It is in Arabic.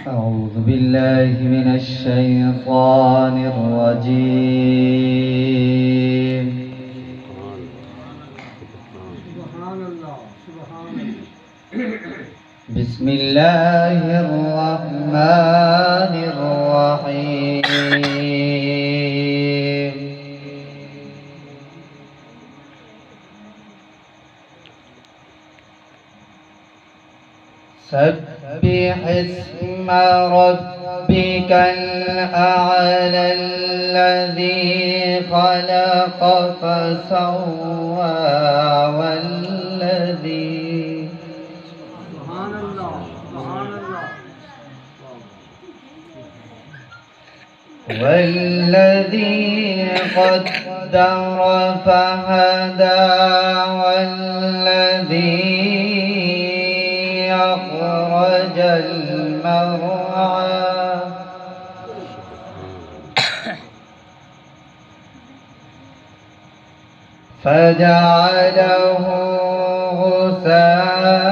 أعوذ بالله من الشيطان الرجيم. بسم الله الرحمن الرحيم. سبح اسم ربك الأعلى الذي خلق فسوى والذي قدر فهدى والذي أخرج المرعى فجعله غثاء